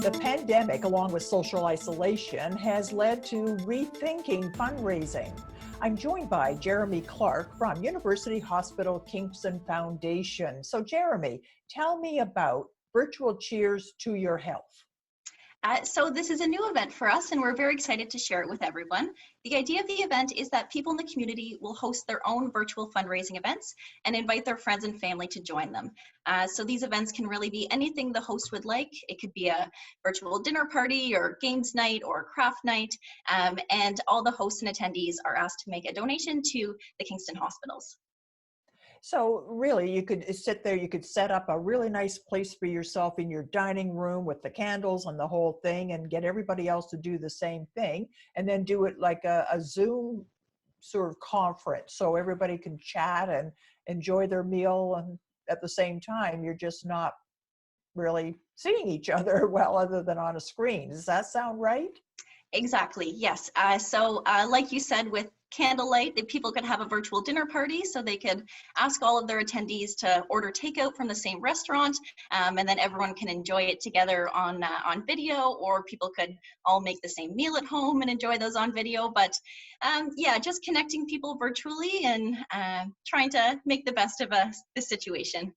The pandemic, along with social isolation, has led to rethinking fundraising. I'm joined by Jeremy Clark from University Hospital Kingston Foundation. So Jeremy, tell me about Virtual Cheers to Your Health. So this is a new event for us, and we're very excited to share it with everyone. The idea of the event is that people in the community will host their own virtual fundraising events and invite their friends and family to join them. So these events can really be anything the host would like. It could be a virtual dinner party or games night or craft night, and all the hosts and attendees are asked to make a donation to the Kingston Hospitals. So really, you could sit there, you could set up a really nice place for yourself in your dining room with the candles and the whole thing and get everybody else to do the same thing, and then do it like a Zoom sort of conference so everybody can chat and enjoy their meal, and at the same time, you're just not really seeing each other well other than on a screen. Does that sound right? Exactly, yes. So like you said, with candlelight, that people could have a virtual dinner party, so they could ask all of their attendees to order takeout from the same restaurant, and then everyone can enjoy it together on video, or people could all make the same meal at home and enjoy those on video. But yeah, just connecting people virtually and trying to make the best of the situation.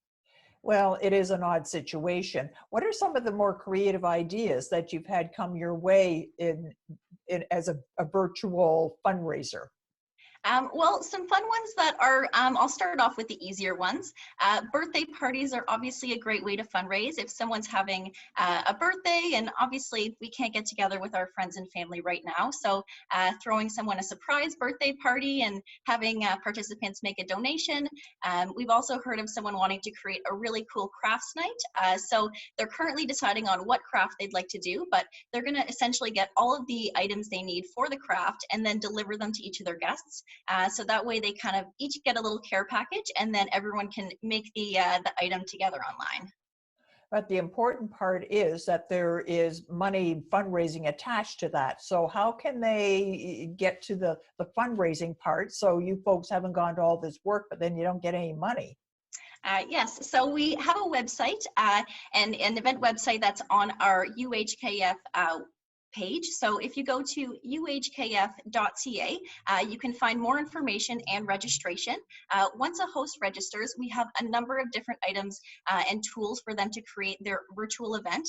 Well, it is an odd situation. What are some of the more creative ideas that you've had come your way in as a virtual fundraiser? Well, some fun ones that are, I'll start off with the easier ones. Birthday parties are obviously a great way to fundraise. If someone's having a birthday, and obviously we can't get together with our friends and family right now, so throwing someone a surprise birthday party and having participants make a donation. We've also heard of someone wanting to create a really cool crafts night. So they're currently deciding on what craft they'd like to do, but they're going to essentially get all of the items they need for the craft and then deliver them to each of their guests. So that way they kind of each get a little care package, and then everyone can make the item together online. But the important part is that there is money fundraising attached to that. So how can they get to the fundraising part so you folks haven't gone to all this work, but then you don't get any money? Yes, so we have a website, and an event website that's on our UHKF page. So if you go to uhkf.ca, you can find more information and registration. Once a host registers, we have a number of different items and tools for them to create their virtual event,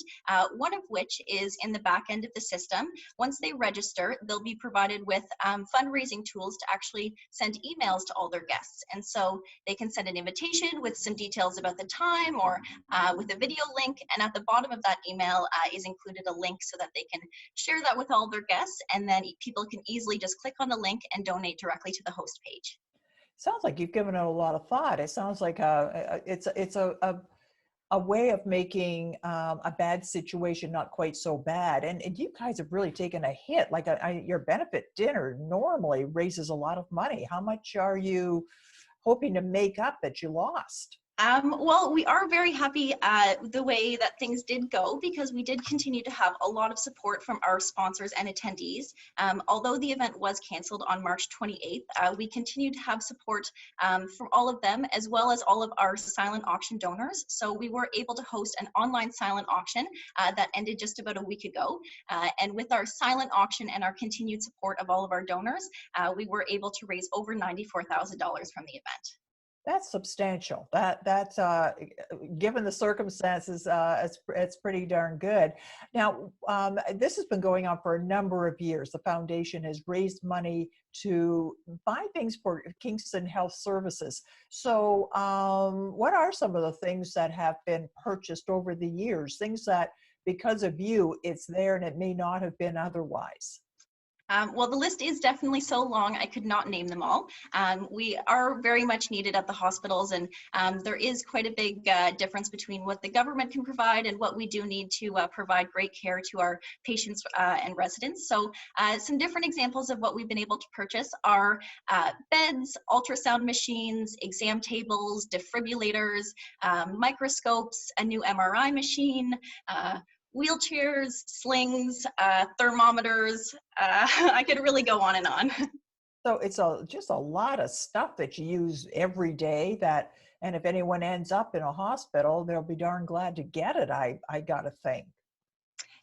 one of which is in the back end of the system. Once they register, they'll be provided with fundraising tools to actually send emails to all their guests. And so they can send an invitation with some details about the time, or with a video link, and at the bottom of that email is included a link so that they can share that with all their guests, and then people can easily just click on the link and donate directly to the host page. Sounds like you've given it a lot of thought. It sounds like it's a way of making a bad situation not quite so bad. And you guys have really taken a hit. Like your benefit dinner normally raises a lot of money. How much are you hoping to make up that you lost? Well, we are very happy the way that things did go, because we did continue to have a lot of support from our sponsors and attendees. Although the event was canceled on March 28th, we continued to have support from all of them, as well as all of our silent auction donors. So we were able to host an online silent auction that ended just about a week ago. And with our silent auction and our continued support of all of our donors, we were able to raise over $94,000 from the event. That's substantial. That's given the circumstances, it's pretty darn good. Now, this has been going on for a number of years. The foundation has raised money to buy things for Kingston Health Services. So, what are some of the things that have been purchased over the years? Things that, because of you, it's there and it may not have been otherwise. Well, the list is definitely so long, I could not name them all. We are very much needed at the hospitals, and there is quite a big difference between what the government can provide and what we do need to provide great care to our patients and residents. So some different examples of what we've been able to purchase are beds, ultrasound machines, exam tables, defibrillators, microscopes, a new MRI machine, wheelchairs, slings, thermometers. I could really go on and on. So it's just a lot of stuff that you use every day and if anyone ends up in a hospital, they'll be darn glad to get it, I gotta think.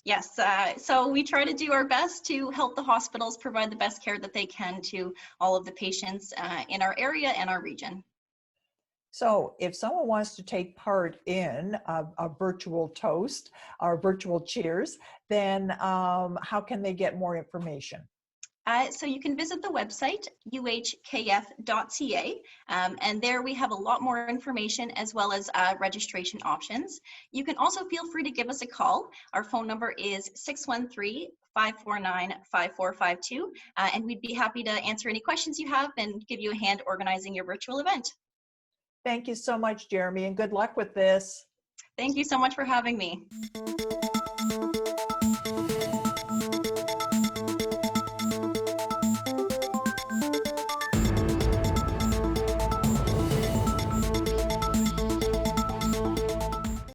Yes, so we try to do our best to help the hospitals provide the best care that they can to all of the patients in our area and our region. So if someone wants to take part in a virtual toast or virtual cheers, then how can they get more information? So you can visit the website, uhkf.ca, and there we have a lot more information as well as registration options. You can also feel free to give us a call. Our phone number is 613-549-5452, and we'd be happy to answer any questions you have and give you a hand organizing your virtual event. Thank you so much, Jeremy, and good luck with this. Thank you so much for having me.